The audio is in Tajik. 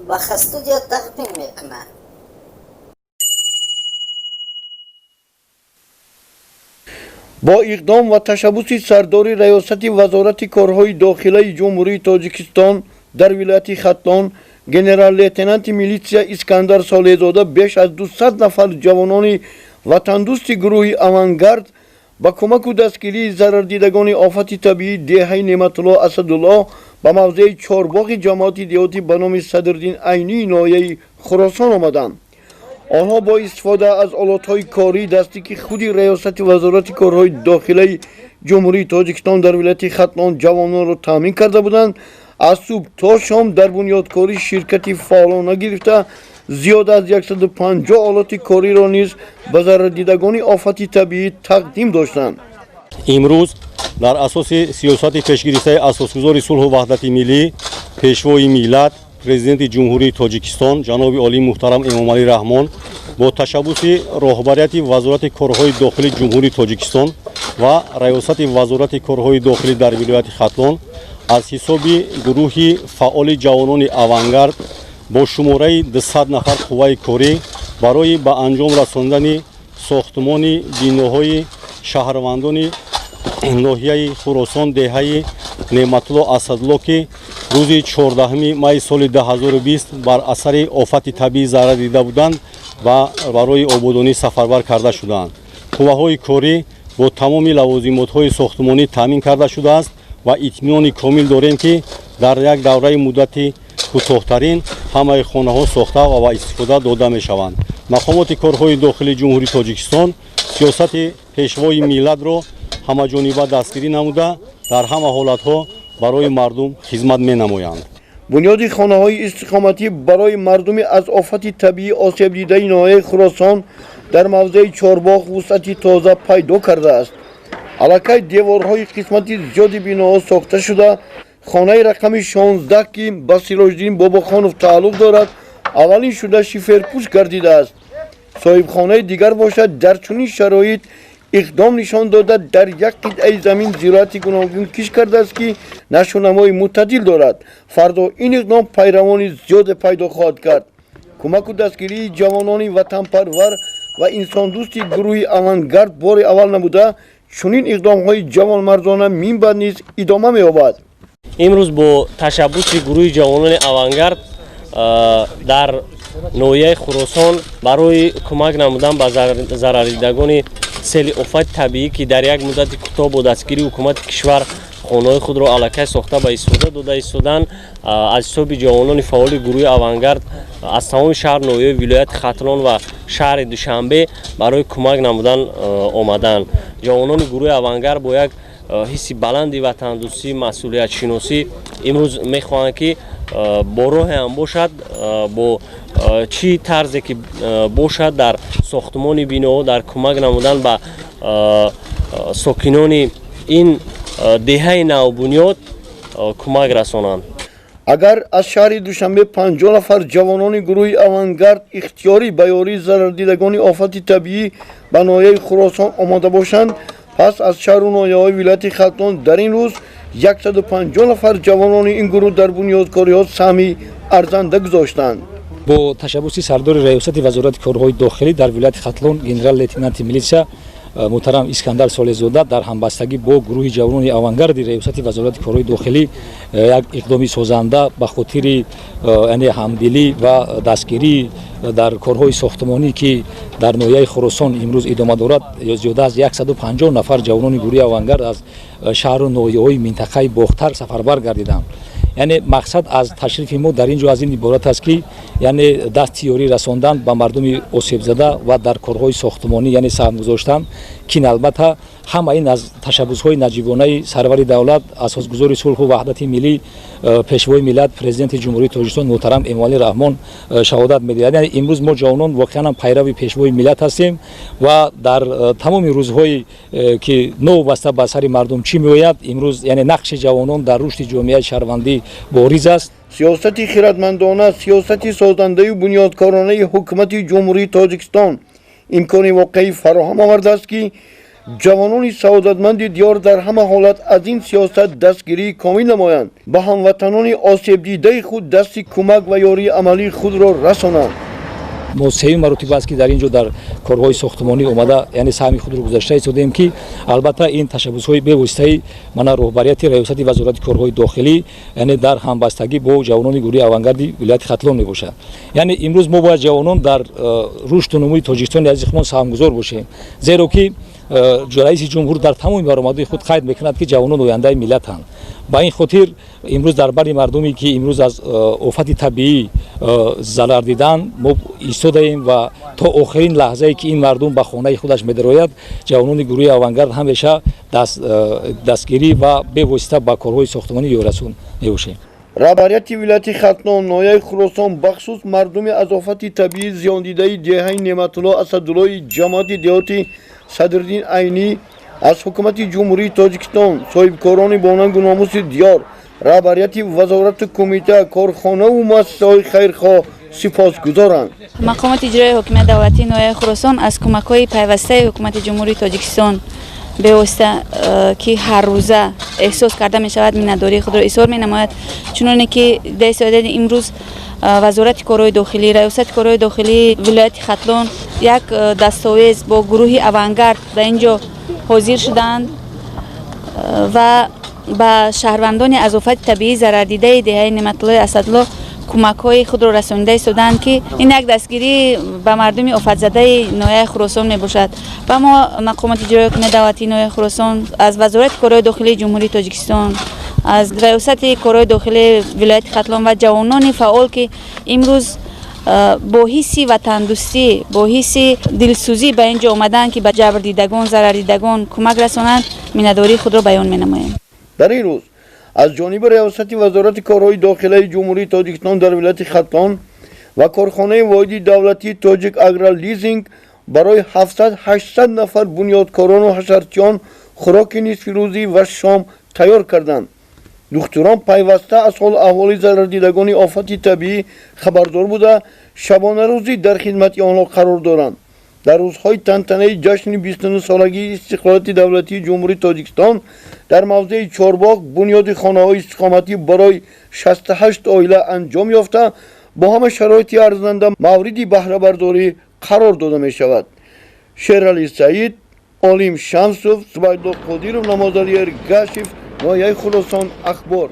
با студия тақдим мекунад. با اقدام و تشبوس سرداری ریاست وزارت کارهای داخلی جمهوری تاجیکستان در ولایت ختلان گنرال لیتنانت میلیتسیا اسکندر سالیزاده بیش از 200 نفر جوانان وطندوست گروه اوانگارد با کمک و دستگیری ضرردیدگان آفت طبیعی دهه نعمت الله اسدالله به موضع چهارباغ جماعت دیهاتی به نام صدرالدین عینی ناحیه خراسان آمدند. آنها با استفاده از آلاتهای کاری دستی که خودی ریاست وزارت کارهای داخلی جمهوری تاجیکستان در ولایت ختلان جوانان را تامین کرده بودند. از صبح تا شام در بنیادکاری شرکت فعالانه گرفته زیاد از 150 آلات کاری را نیز به ضرردیدگان آفت طبیعی تقدیم داشتند. امروز در اساس سیاست پیشگرفته اساسگزار صلح و وحدت ملی پیشوای ملت پرزیدنت جمهوری تاجیکستان جناب عالی محترم امامعلی رحمان با تشبوس راهبریت وزارت کارهای داخلی جمهوری تاجیکستان و ریاست وزارت کارهای داخلی در ولایت ختلان از حساب گروه فعال جوانان اوانگارد با شماره 200 نفر قوه کاری برای به انجام رساندن ساختمان بیناهای شهروندان ناحیه خراسان دهه نعمت الله اسدالله که روز 14 می سال 2020 بر اثر آفت طبیعی ضرر دیده بودند و برای آبادانی سفربر کرده شدند. قوه‌های کاری با تمام لوازمات‌های ساختمانی تامین کرده شده است و اطمینان کامل داریم که در یک دوره مدت کوتاه‌ترین همه خانه‌ها ساخته و استفاده داده می‌شوند. مقامات کارهای داخلی جمهوری تاجیکستان سیاست پیشوای ملت را همه‌جانبه دستگیری نموده در همه حالت‌ها برای مردم خدمت می‌نمایند. بنیاد خانه‌های استقامتی برای مردم از آفت طبیعی آسیب دیده ناحیه خراسان در موضع چهارباغ وسعتی تازه پیدا کرده است. علاقه دیوارهای قسمتی زیادی بیناها ساخته شده. خانه رقم 16 که به سراج‌الدین باباخانوف تعلق دارد اولین شده شیفرپوش گردیده است. صاحب خانه دیگر باشد در چنین شرایط اقدام نشان داده در یک قطعه زمین زراعت گوناگون کش کرده است که نشونمای معتدل دارد. فردا این اقدام پیروان زیاد پیدا خواهد کرد. کمک و دستگیری جوانان وطن پرور و انسان دوستی گروه اوانگارد بار اول نبوده چنین اقدام های جوان مردانه من بعد نیز ادامه می‌یابد. امروز با تشبوس گروه جوانان اوانگارد در ناحیه خراسان برای کمک نمودن به ضرردیدگان سیل آفت طبیعی که در یک مدت کوتاه با دستگیری حکومت کشور خانه‌های خود را علاقه ساخته به استفاده داده ایستادند از حساب جوانان فعال گروه اوانگارد از تمام شهر ناحیه ولایت ختلان و شهر دوشنبه برای کمک نمودن آمدند. جوانان گروه اوانگارد با یک حس بلندی وطن دوستی مسئولیت شناسی امروز میخواهند که با راه هم باشد با چی طرزی که باشد در ساختمان بیناها در کمک نمودن به ساکنان این دهه نوبنیاد کمک رسانند. اگر از شهر دوشنبه 50 نفر جوانان گروه اوانگارد اختیاری به یاری ضرردیدگان آفت طبیعی به ناحیه خراسان آماده باشند پس از شهر و ناحیه‌های ولایت ختلان در این روز 150 نفر جوانان این گروه در بنیادکاری‌ها سهمی ارزنده گذاشتند. با تشبوس سردار ریاست وزارت کارهای داخلی در ولایت ختلان گنرال لیتنانت میلیتسیا محترم اسکندر سالیزاده در همبستگی با گروه جوانان اوانگارد ریاست وزارت کارهای داخلی یک اقدامی سازنده به خاطر یعنی همدلی و دستگیری در کارهای ساختمانی که در ناحیه خراسان امروز ادامه دارد زیاده از 150 نفر جوانان گروه اوانگارد از شهر و ناحیه‌های منطقه باختر سفربر گردیدند. یعنی مقصد از تشریف ما در اینجا از این عبارت است که یعنی دستیاری رساندن به مردم آسیب زده و در کارهای ساختمانی یعنی سهم گذاشتن که البته همه این از تشبوس‌های نجیبانه سرور دولت اساسگزار صلح و وحدت ملی پیشوای ملت پرزیدنت جمهوری تاجیکستان محترم امامعلی رحمان شهادت می‌دهد. یعنی امروز ما جوانان واقعا پیرو پیشوای ملت هستیم و در تمام روزهای که نو واسطه به سر مردم چی میآید امروز یعنی نقش جوانان در رشد جامعه شهروندی باریز است. سیاست خردمندانه سیاست سازنده و بنیادکارانه حکومت جمهوری تاجیکستان امکان واقعی فراهم آورده است که ҷавонони саодатманди диёр дар ҳама ҳолат аз ин сиёсат дастгирии комил намоянд, ба ҳамватанони осебдидаи худ дасти кӯмак ва ёрии амалии худро расонанд. мо сеюм маротиба аст ки дар ин ҷо дар корҳои сохтмонӣ омада, яъне саҳми худро гузашта истодем ки албатта ин ташаббусҳои бевоситаи мана роҳбарияти раёсати вазорати корҳои дохилӣ, яъне дар ҳамбастагӣ бо ҷавонони гурӯҳи авангарди вилояти хатлон мебошад. Яъне имрӯз мо бояд ҷавонон дар рушду нумӯи Тоҷикистони азизи худмон саҳмгузор бошем, зеро ки раиси ҷумҳур дар тамоми баромадҳои худ қайд мекунад ки ҷавонон ояндаи миллатанд. ба ин хотир имрӯз дар бари мардуме ки имрӯз аз офати табиӣ зарар дидан мо истодаем ва то охирин лаҳзае ки ин мардум ба хонаи худаш медарояд, ҷавонони гурӯҳи авангард ҳамеша дастгирӣ ва бевосита ба корҳои сохтмонӣ ёрасон мебошем. раҳбарияти вилояти хатлон, ноҳияи Хӯросон бахусус мардуми аз офати табиӣ зиёндидаи деҳаи Неъматулло Асадуллои ҷамоати деҳоти Садриддин Айнӣ аз ҳукумати ҷумҳурии Тоҷикистон, соҳибкорони бонангу номуси диёр, раҳбарияти вазорату кумита, корхонаву муассисаҳои хайрхоҳ сипосгузоранд. мақомоти иҷроии ҳокимияти давлатии ноҳияи Хӯросон аз кӯмакҳои пайвастаи ҳукумати ҷумҳурии Тоҷикистон бевосита ки ҳаррӯза эҳсос карда мешавад миннатдории худро изҳор менамояд, чуноне ки даистодаи имрӯз вазорати корҳои дохилӣ, раёсати корҳои дохилии вилояти Хатлон як дастовез бо гурӯҳи авангард дар ин ҷо ҳозир шуданд ва ба шаҳрвандони аз офати табиӣ зарардидаи деҳаи Неъматуллои Асадулло кӯмакҳои худро расонида истоданд ки ин як дастгирӣ ба мардуми офатзадаи ноҳияи Хӯросон мебошад. Ва мо мақомоти иҷроии ҳокимияти давлатии ноҳияи Хӯросон аз вазорати корҳои дохилии ҷумҳурии Тоҷикистон, аз раёсати корҳои дохилии вилояти Хатлон ва ҷавонони фаъол ки имрӯз бо ҳисси ватандӯстӣ, бо ҳисси дилсӯзӣ ба ин ҷо омаданд ки ба ҷабрдидагон, зарардидагон кӯмак расонанд, миннатдории худро баён менамоем. дар ин рӯз аз ҷониби раёсати вазорати корҳои дохилаи ҷумҳурии Тоҷикистон дар вилояти Хатлон ва корхонаи воҳиди давлатии Тоҷик Агро Лизинг барои 700-800 нафар бунёдкорону ҳашарчиён хӯроки нисфирӯзӣ ва шом тайёр карданд. духтурон пайваста аз ҳолу аҳволи зарардидагони офати табиӣ хабардор буда шабонарӯзӣ дар хидмати онҳо қарор доранд. дар рӯзҳои тантанаи ҷашни 29-солагии истиқлолияти давлатии ҷумҳурии Тоҷикистон дар мавзеи Чорбоғ бунёди хонаҳои истиқоматӣ барои 68 оила анҷом ёфта, бо ҳама шароити арзанда мавриди баҳрабардорӣ қарор дода мешавад. Шералӣ Саид, Олим Шамсов, Зубайдулло Қодиров, Намозали Эргашев, ноҳияи Хӯросон, Ахбор.